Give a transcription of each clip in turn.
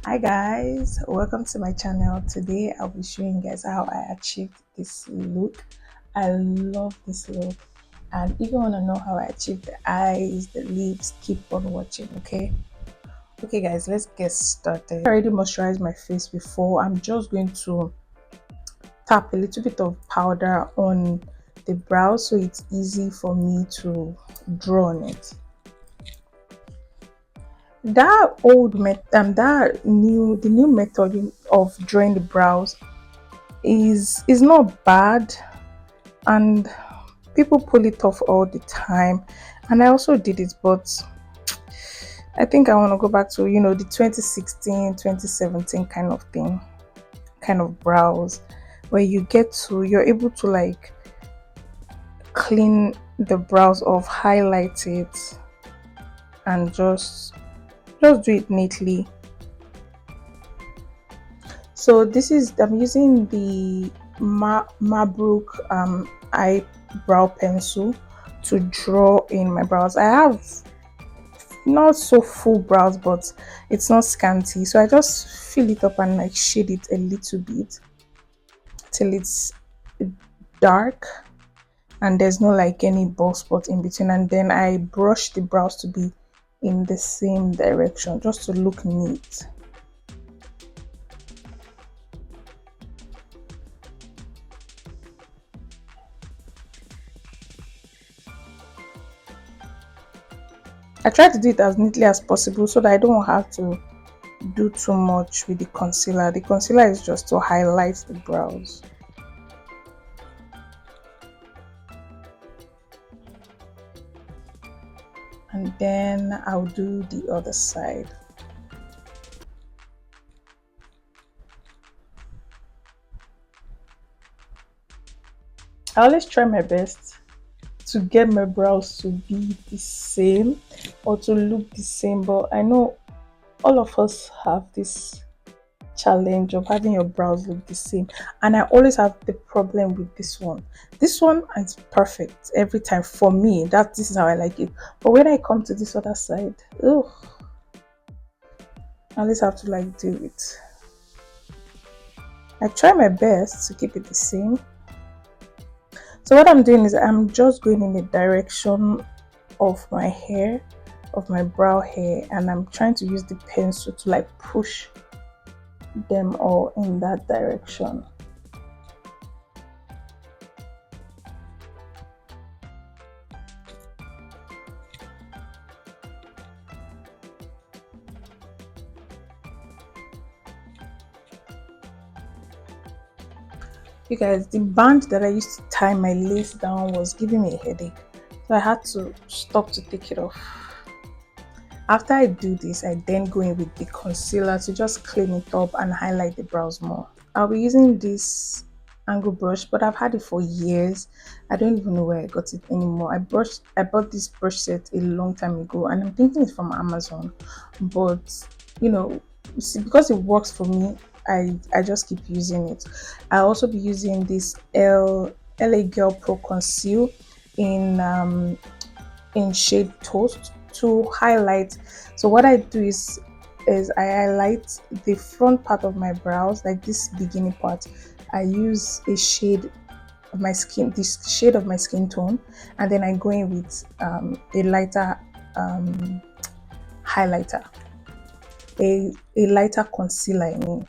Hi guys, welcome to my channel. Today I'll be showing you guys how I achieved this look. I love this look, and if you want to know how I achieved the eyes, the lips, keep on watching. Okay guys, let's get started. I already moisturized my face before. I'm just going to tap a little bit of powder on the brow so it's easy for me to draw on it. The new method of drawing the brows is not bad, and people pull it off all the time, and I also did it, but I think I want to go back to the 2016 2017 kind of thing, kind of brows, where you're able to like clean the brows off, highlight it, and just do it neatly. So I'm using the Mabrook eyebrow pencil to draw in my brows. I have not so full brows, but it's not scanty, so I just fill it up and like shade it a little bit till it's dark and there's no like any bald spot in between, and then I brush the brows to be in the same direction just to look neat. I try to do it as neatly as possible so that I don't have to do too much with the concealer. The concealer is just to highlight the brows. And then I'll do the other side. I always try my best to get my brows to be the same or to look the same, but I know all of us have this challenge of having your brows look the same, and I always have the problem with this one is perfect every time for me. This is how I like it, but when I come to this other side, oh, I always have to like do it. I try my best to keep it the same. So what I'm doing is I'm just going in the direction of my hair, of my brow hair, and I'm trying to use the pencil to like push them all in that direction. You guys, the band that I used to tie my lace down was giving me a headache, so I had to stop to take it off. After I do this, I then go in with the concealer to just clean it up and highlight the brows more. I'll be using this angle brush, but I've had it for years. I don't even know where I got it anymore. I bought this brush set a long time ago, and I'm thinking it's from Amazon, but see, because it works for me, I just keep using it. I'll also be using this LA Girl Pro Conceal in shade Toast to highlight. So what I do is I highlight the front part of my brows, like this beginning part. I use a shade of my skin, this shade of my skin tone, and then I go in with a lighter highlighter, a lighter concealer, I mean.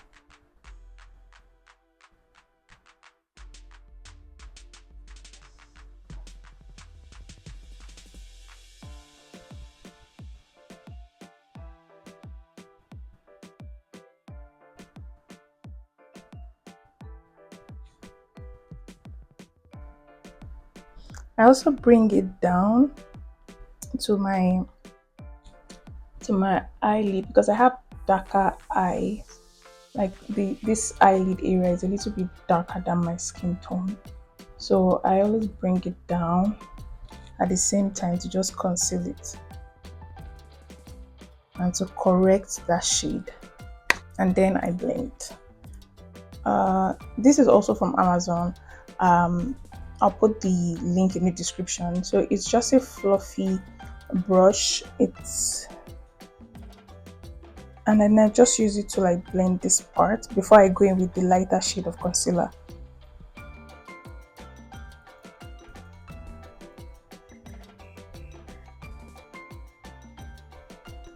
I also bring it down to my eyelid because I have darker eyes. Like this eyelid area is a little bit darker than my skin tone, so I always bring it down at the same time to just conceal it and to correct that shade, and then I blend. This is also from Amazon. I'll put the link in the description. So it's just a fluffy brush. and then I just use it to like blend this part before I go in with the lighter shade of concealer.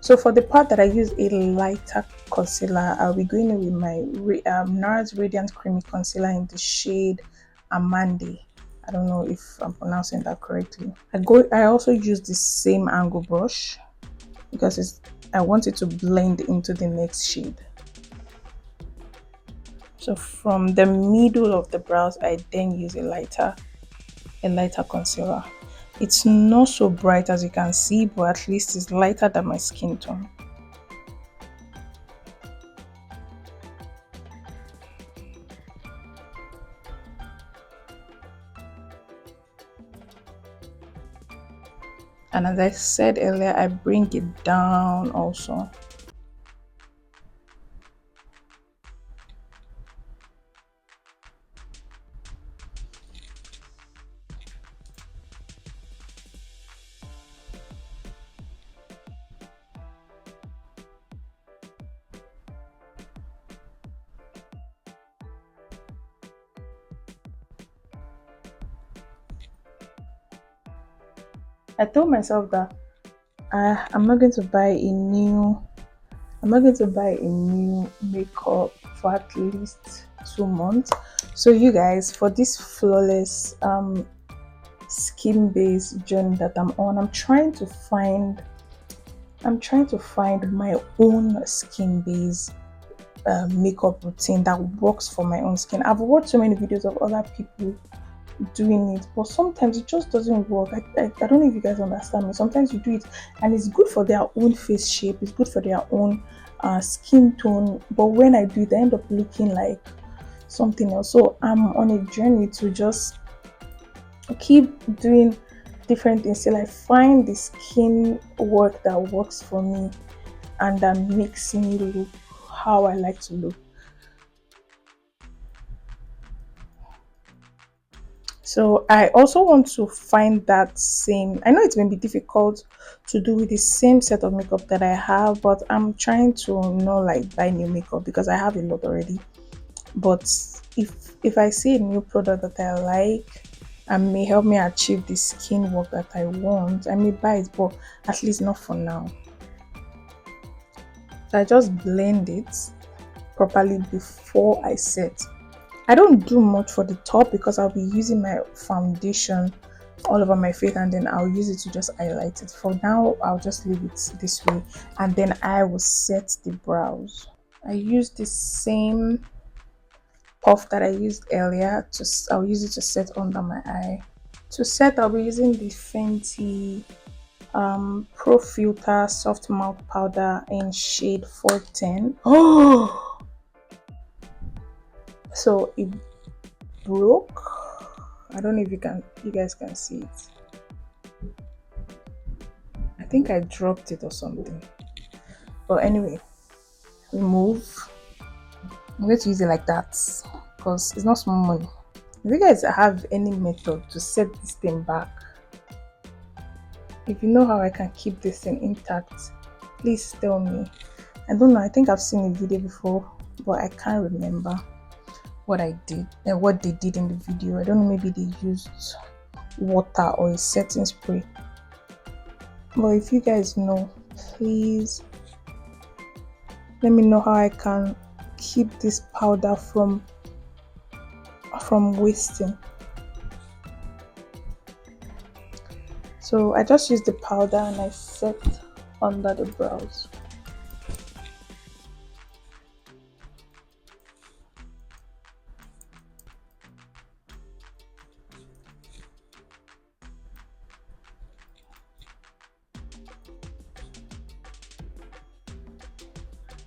So for the part that I use a lighter concealer, I'll be going in with my NARS Radiant Creamy Concealer in the shade Amande. I don't know if I'm pronouncing that correctly. I also use the same angle brush because I want it to blend into the next shade. So from the middle of the brows, I then use a lighter concealer. It's not so bright as you can see, but at least it's lighter than my skin tone. And as I said earlier, I bring it down also. I told myself that I'm not going to buy a new makeup for at least 2 months. So you guys, for this flawless skin based journey that I'm on, I'm trying to find my own skin based makeup routine that works for my own skin. I've watched so many videos of other people doing it, but sometimes it just doesn't work. I don't know if you guys understand me. Sometimes you do it and it's good for their own face shape, it's good for their own skin tone, but when I do it, I end up looking like something else. So I'm on a journey to just keep doing different things till I find the skin work that works for me and that makes me look how I like to look. So I also want to find that same. I know it may be difficult to do with the same set of makeup that I have, but I'm trying to not like buy new makeup because I have a lot already. But if I see a new product that I like and may help me achieve the skin work that I want, I may buy it, but at least not for now. So I just blend it properly before I set. I don't do much for the top because I'll be using my foundation all over my face and then I'll use it to just highlight it. For now, I'll just leave it this way and then I will set the brows. I use the same puff that I used earlier. I'll use it to set under my eye. To set, I'll be using the Fenty Pro Filter Soft Mouth Powder in shade 410. Oh! So it broke. I don't know if you guys can see it. I think I dropped it or something. But anyway, remove. I'm going to use it like that because it's not small money. If you guys have any method to set this thing back, if you know how I can keep this thing intact, please tell me. I don't know, I think I've seen a video before, but I can't remember what I did and what they did in the video. I don't know, maybe they used water or a setting spray. But if you guys know, please let me know how I can keep this powder from wasting. So I just use the powder and I set under the brows.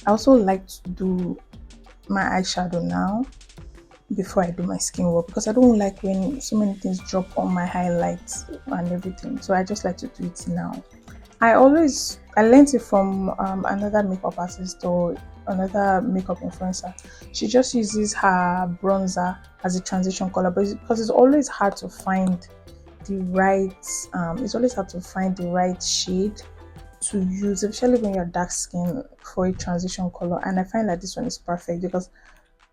I also like to do my eyeshadow now before I do my skin work because I don't like when so many things drop on my highlights and everything. So I just like to do it now. I learned it from another makeup artist or another makeup influencer. She just uses her bronzer as a transition color, but because it's always hard to find the right shade to use, especially when you're dark skin, for a transition color. And I find that this one is perfect because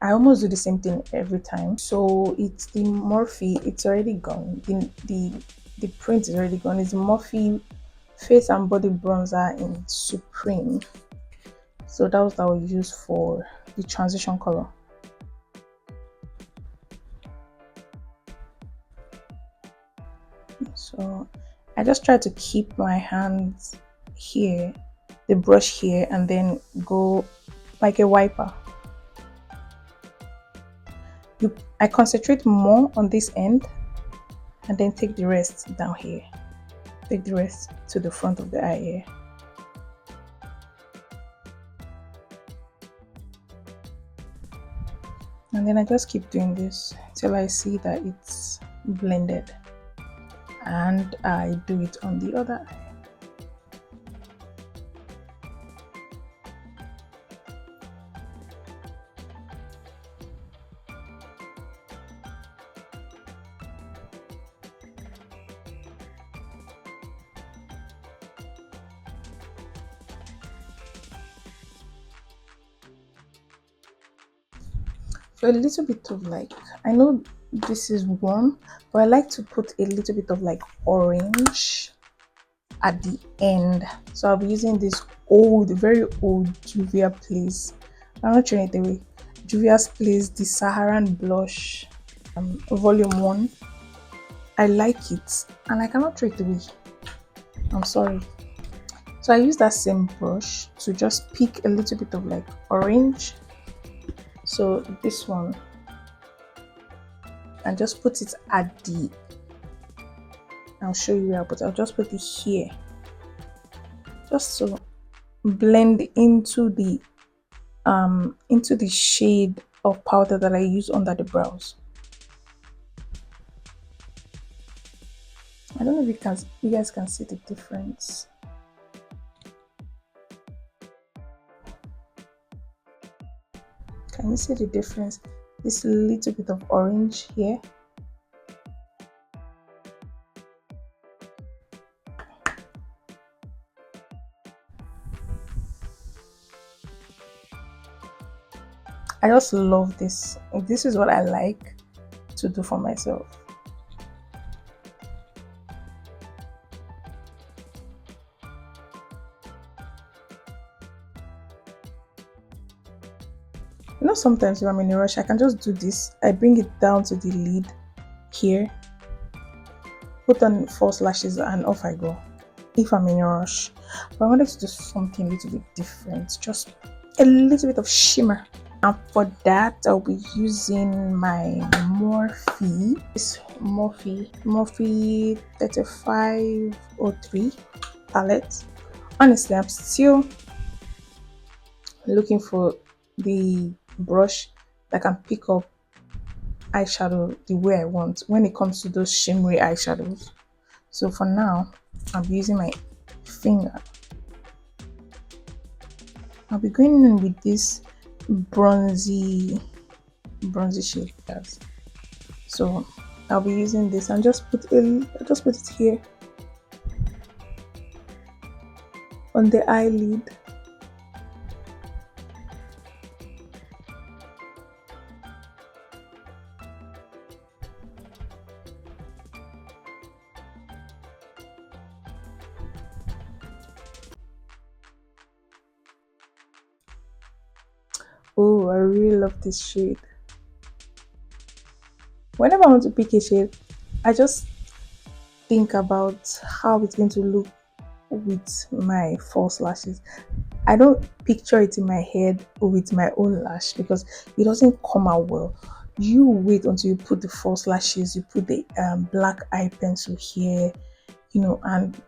I almost do the same thing every time. So it's the Morphe, it's already gone. The print is already gone. It's the Morphe Face and Body Bronzer in Supreme. So that was that we used for the transition color. So I just try to keep my hands here, the brush here, and then go like a wiper. I concentrate more on this end and then take the rest down here. Take the rest to the front of the eye here. And then I just keep doing this till I see that it's blended. And I do it on the other eye. For a little bit of like, I know this is warm, but I like to put a little bit of like orange at the end. So I'll be using this old, very old Juvia Place. I'm not throwing it away. Juvia's Place, the Saharan Blush, Volume 1. I like it and I cannot throw it away. I'm sorry. So I use that same brush to just pick a little bit of like orange. So this one, and just put it at the, I'll show you where I'll just put it here, just to blend into the shade of powder that I use under the brows. I don't know if you guys can see the difference. Can you see the difference? This little bit of orange here. I just love this. This is what I like to do for myself. You know, sometimes when I'm in a rush, I can just do this. I bring it down to the lid here, put on false lashes, and off I go. If I'm in a rush, but I wanted to do something a little bit different, just a little bit of shimmer. And for that, I'll be using my Morphe, this Morphe 3503 palette. Honestly, I'm still looking for the brush that can pick up eyeshadow the way I want when it comes to those shimmery eyeshadows. So for now, I'll be using my finger. I'll be going in with this bronzy shade. So I'll be using this and just put it here on the eyelid. Oh, I really love this shade. Whenever I want to pick a shade, I just think about how it's going to look with my false lashes. I don't picture it in my head with my own lash because it doesn't come out well. You wait until you put the false lashes, you put the black eye pencil here, you know, and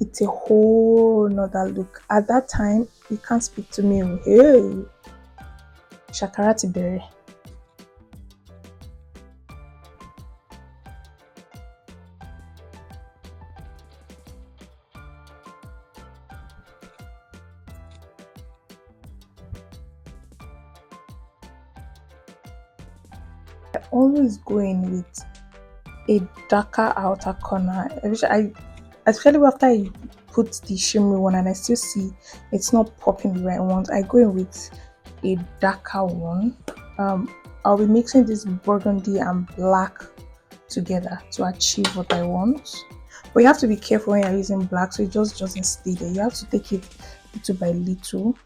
it's a whole nother look. At that time, you can't speak to me. Hey, Shakarati Berry. I always go in with a darker outer corner, especially after I put the shimmery one and I still see it's not popping the way I want, I go in with a darker one. I'll be mixing this burgundy and black together to achieve what I want. But you have to be careful when you're using black so it just doesn't stay there. You have to take it little by little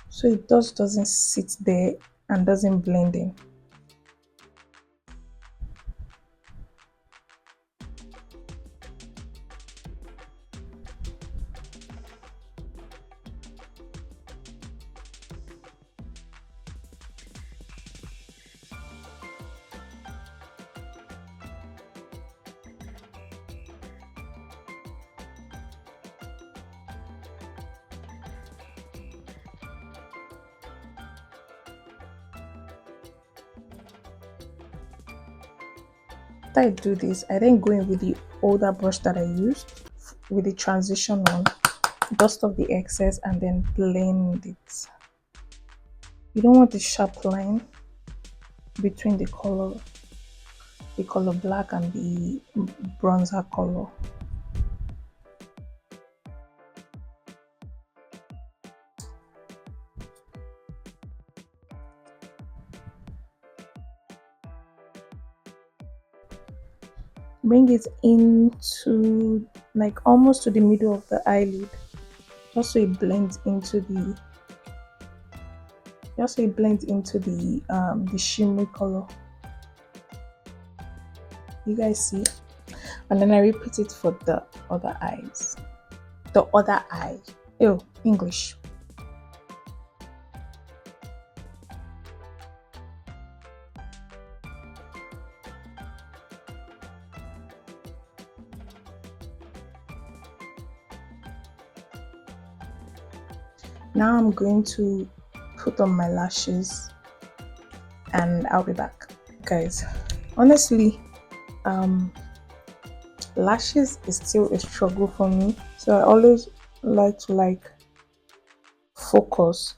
so it just doesn't sit there and doesn't blend in. After I do this, I then go in with the older brush that I used with the transition one, dust off the excess and then blend it. You don't want the sharp line between the color black and the bronzer color. Bring it into like almost to the middle of the eyelid, just so it blends into the shimmery color. You guys see? And then I repeat it for the other eyes. The other eye. Ew, English. Now I'm going to put on my lashes and I'll be back. Guys, honestly, lashes is still a struggle for me, so I always like to focus.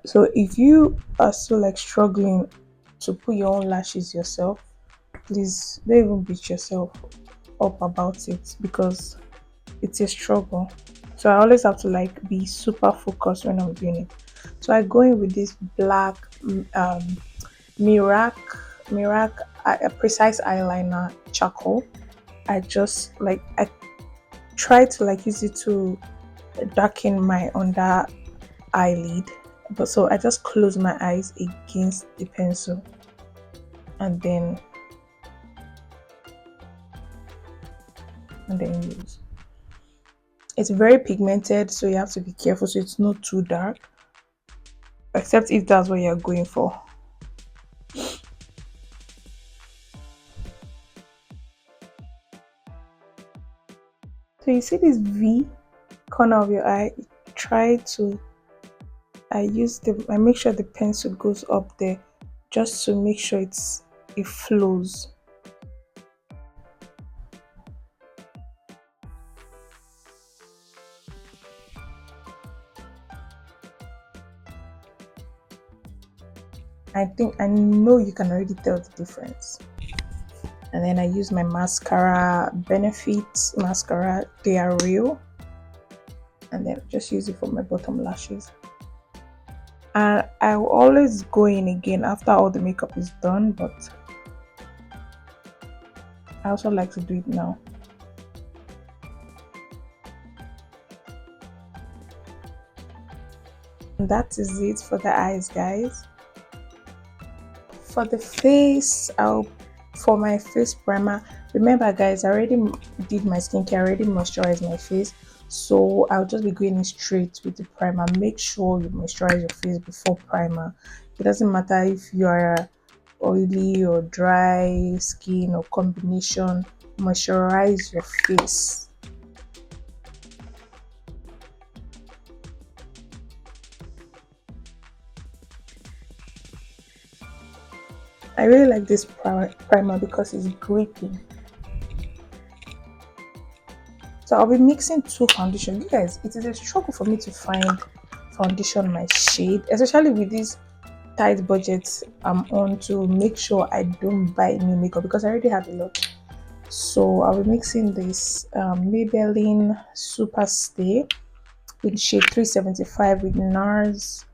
So if you are still struggling to put your own lashes yourself, please don't even beat yourself up about it because it's a struggle. So I always have to be super focused when I'm doing it. So I go in with this black Merak a precise eyeliner charcoal. I just I try to use it to darken my under eyelid, but so I just close my eyes against the pencil and then use. It's very pigmented, so you have to be careful so it's not too dark, except if that's what you're going for. So you see this V corner of your eye, I make sure the pencil goes up there just to make sure it flows. I know you can already tell the difference. And then I use my mascara, Benefit mascara, they are real. And then just use it for my bottom lashes. And I will always go in again after all the makeup is done, but I also like to do it now. And that is it for the eyes, guys. For the face, for my face primer, remember guys, I already did my skincare, I already moisturized my face, so I'll just be going straight with the primer. Make sure you moisturize your face before primer. It doesn't matter if you are oily or dry skin or combination, moisturize your face. I really like this primer because it's gripping. So I'll be mixing two foundations. You guys, it is a struggle for me to find foundation my shade, especially with this tight budget I'm on, to make sure I don't buy new makeup because I already have a lot. So I'll be mixing this Maybelline Super Stay in shade 375 with Nars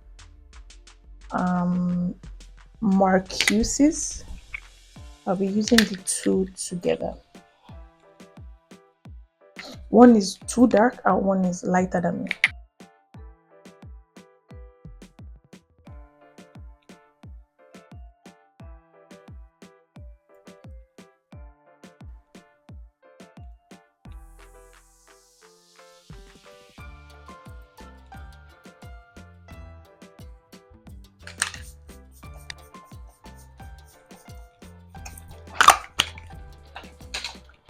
Marcuses. I'll be using the two together. One is too dark and one is lighter than me.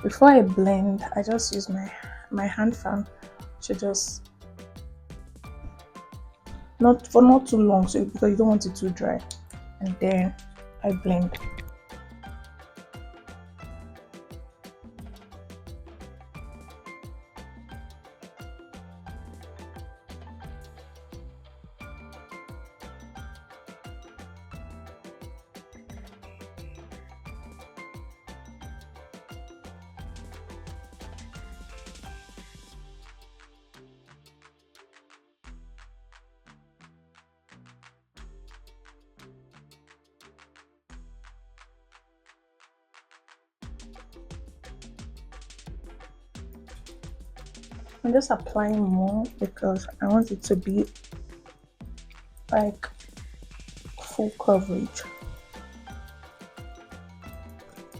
Before I blend, I just use my hand fan to just not too long, so because you don't want it too dry, and then I blend. I'm just applying more because I want it to be like full coverage.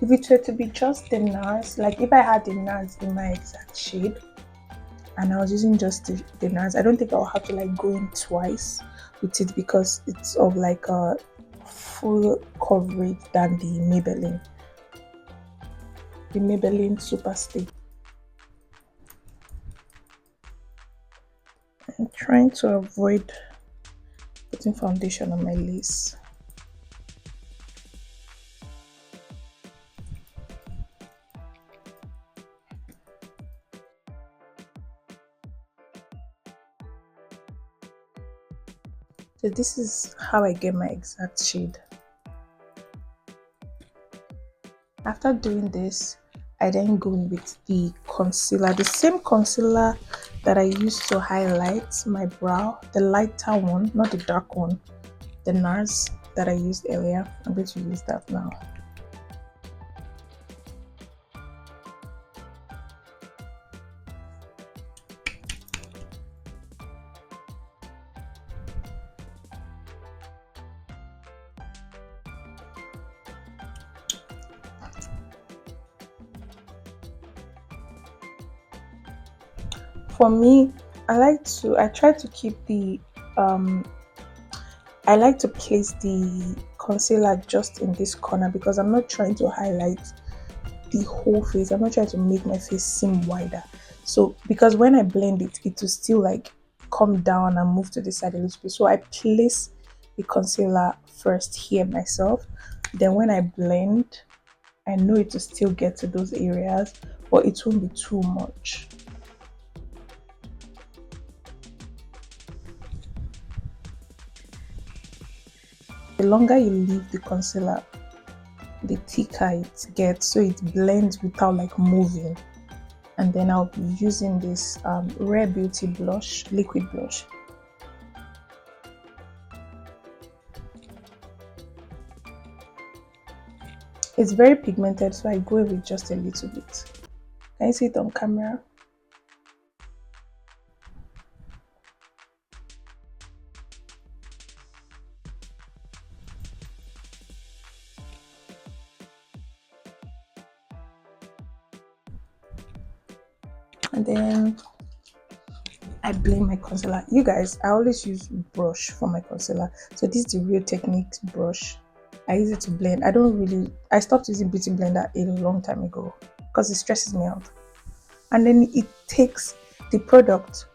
If it were to be just the NARS, like if I had the NARS in my exact shade and I was using just the NARS, I don't think I'll have to like go in twice with it because it's of like a full coverage than the Maybelline Super Stay. I'm trying to avoid putting foundation on my lace. So this is how I get my exact shade. After doing this, I then go in with the concealer, the same concealer that I used to highlight my brow, the lighter one, not the dark one, the NARS that I used earlier. I'm going to use that now. For me, I try to keep the I like to place the concealer just in this corner because I'm not trying to highlight the whole face. I'm not trying to make my face seem wider. So because when I blend it, it will still like come down and move to the side a little bit. So I place the concealer first here myself. Then when I blend, I know it will still get to those areas, but it won't be too much. The longer you leave the concealer, the thicker it gets, so it blends without like moving. And then I'll be using this Rare Beauty blush, liquid blush. It's very pigmented, so I go with just a little bit. Can you see it on camera? And then I blend my concealer. You guys, I always use brush for my concealer. So this is the Real Techniques brush. I use it to blend. I stopped using Beauty Blender a long time ago because it stresses me out. And then it takes the product.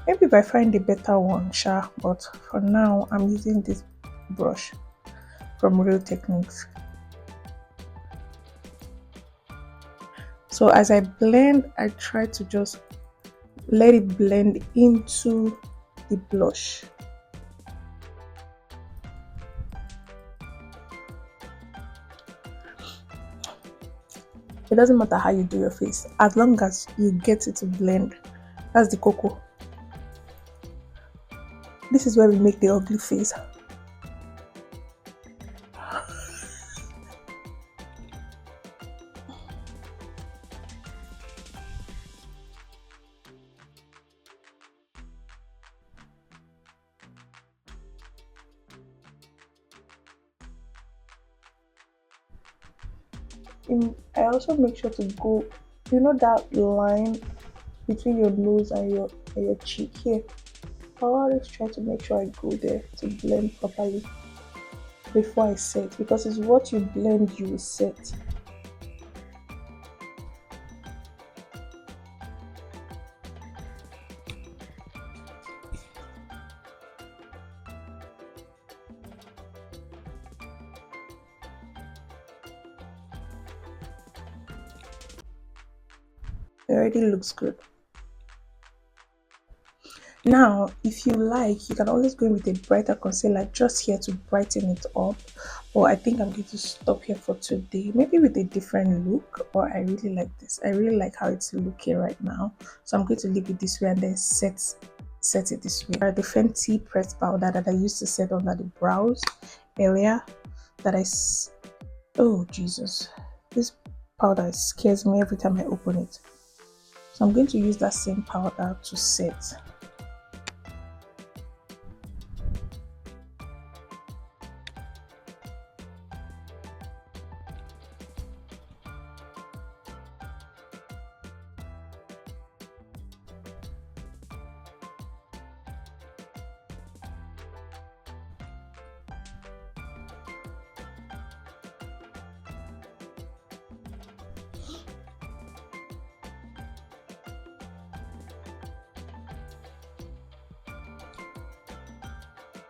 Maybe if I find a better one, sure. But for now, I'm using this brush from Real Techniques. So as I blend, I try to just let it blend into the blush. It doesn't matter how you do your face, as long as you get it to blend. That's the cocoa. This is where we make the ugly face. I also make sure to go, you know that line between your nose and your cheek here. I always try to make sure I go there to blend properly before I set, because it's what you blend you will set. It already looks good. Now, if you like, you can always go in with a brighter concealer just here to brighten it up. But I think I'm going to stop here for today. Maybe with a different look. Or I really like this. I really like how it's looking right now. So I'm going to leave it this way and then set it this way. The Fenty pressed powder that I used to set under the brows area. Oh Jesus, this powder scares me every time I open it. So I'm going to use that same powder to set.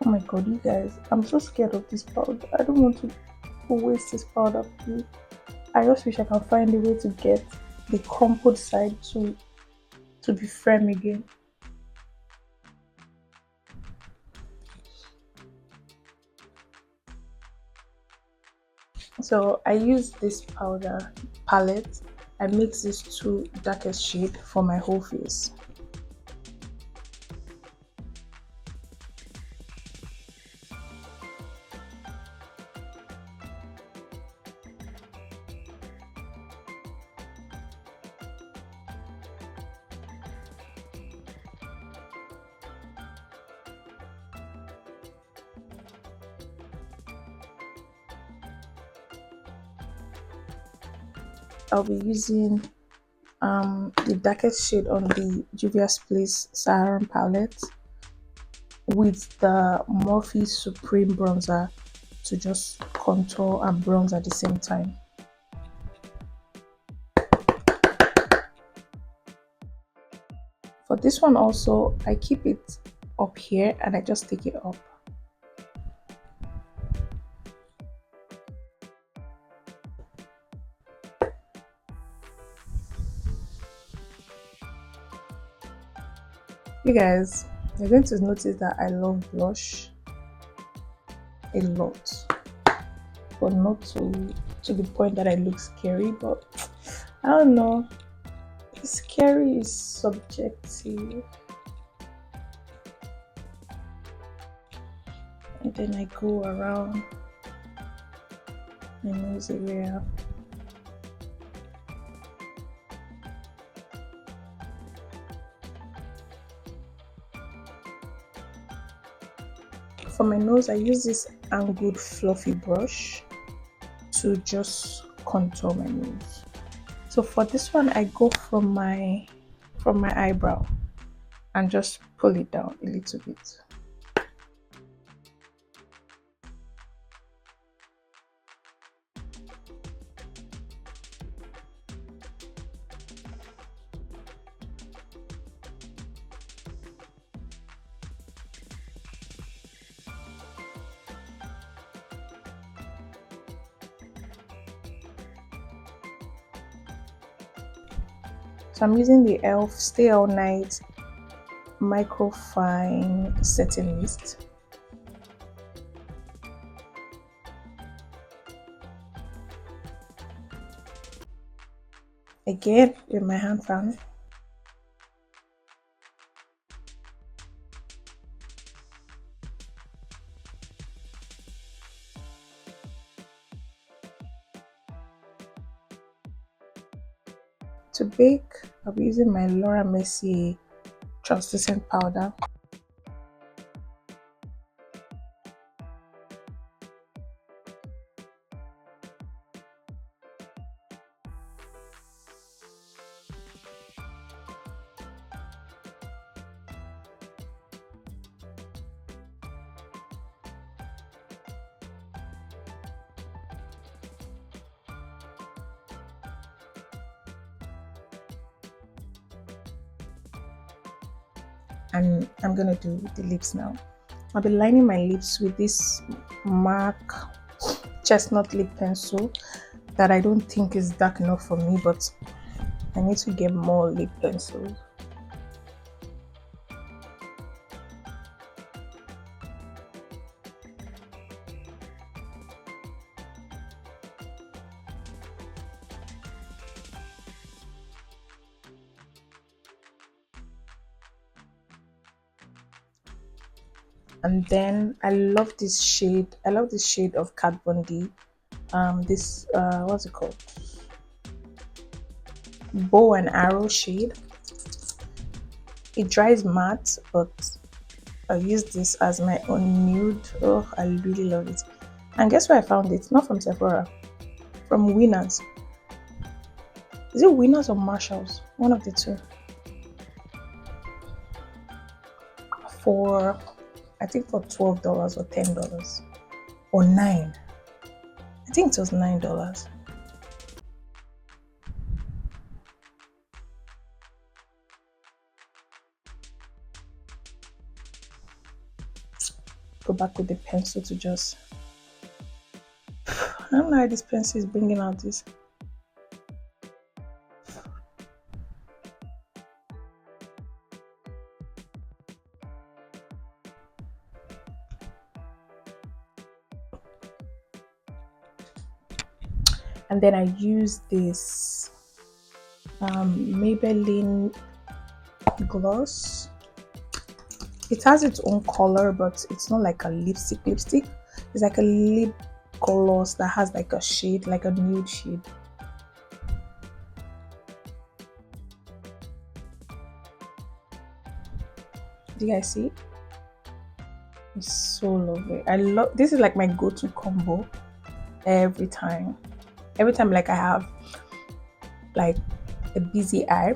Oh my god, you guys, I'm so scared of this powder. I don't want to waste this powder, please. I just wish I can find a way to get the crumpled side to be firm again. So I use this powder palette. I mix these two darkest shade for my whole face. I'll be using the darkest shade on the Juvia's Place Saharan palette with the Morphe Supreme bronzer to just contour and bronze at the same time. For this one also, I keep it up here and I just take it up. You guys, you're going to notice that I love blush a lot, but not to the point that I look scary. But I don't know, scary is subjective. And then I go around my nose area. For my nose, I use this angled fluffy brush to just contour my nose. So for this one, I go from my eyebrow and just pull it down a little bit. So I'm using the e.l.f. Stay All Night Micro Fine Setting Mist. again with my hand fan. To bake, I'll be using my Laura Mercier translucent powder. And I'm gonna do the lips now. I'll be lining my lips with this MAC chestnut lip pencil that I don't think is dark enough for me, but I need to get more lip pencils. And then I love this shade. I love this shade of Kat Von D. This what's it called? Bow and arrow shade. It dries matte, but I use this as my own nude. Oh, I really love it. And guess where I found it? Not from Sephora, from Winners. Is it Winners or Marshalls? One of the two. For I think for $12 or $10 or $9. I think it was $9. Go back with the pencil to just. I don't know how this pencil is bringing out this. And then I use this Maybelline gloss. It has its own color, but it's not like a lipstick. It's like a lip gloss that has like a shade, like a nude shade. Do you guys see it? It's so lovely. I love this. Is like my go-to combo every time. Every time like I have like a busy eye,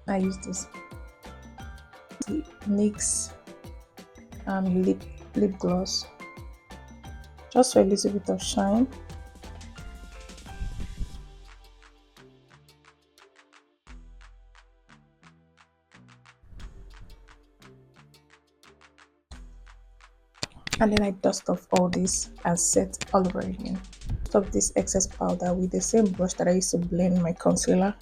I use this. It makes lip gloss just for a little bit of shine. And then I dust off all this and set all over again. Dust off this excess powder with the same brush that I used to blend my concealer.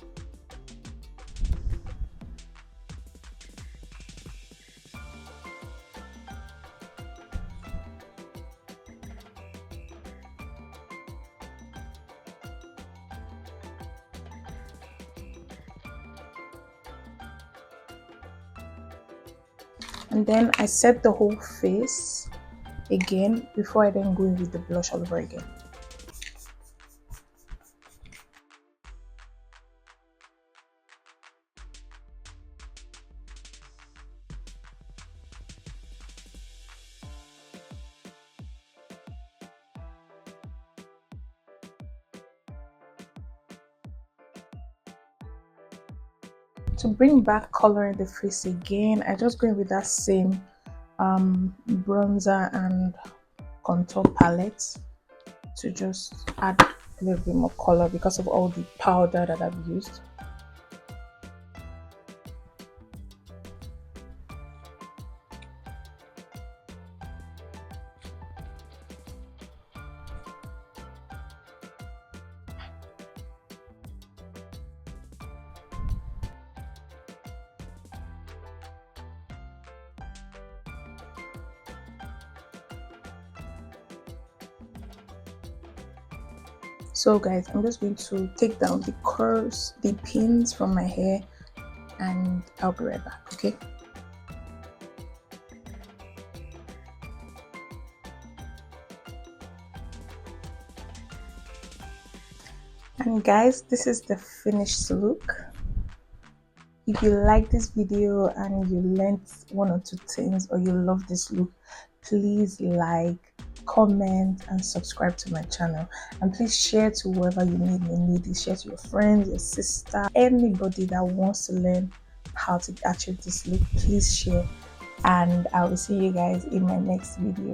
And then I set the whole face again before I then go in with the blush all over again. To bring back color in the face again, I just go in with that same bronzer and contour palette to just add a little bit more color because of all the powder that I've used. So guys, I'm just going to take down the curls, the pins from my hair, and I'll be right back, okay? And guys, this is the finished look. If you like this video and you learned one or two things, or you love this look, please like, comment, and subscribe to my channel. And please share to whoever you need it. Share to your friends, your sister, anybody that wants to learn how to achieve this look. Please share, and I will see you guys in my next video.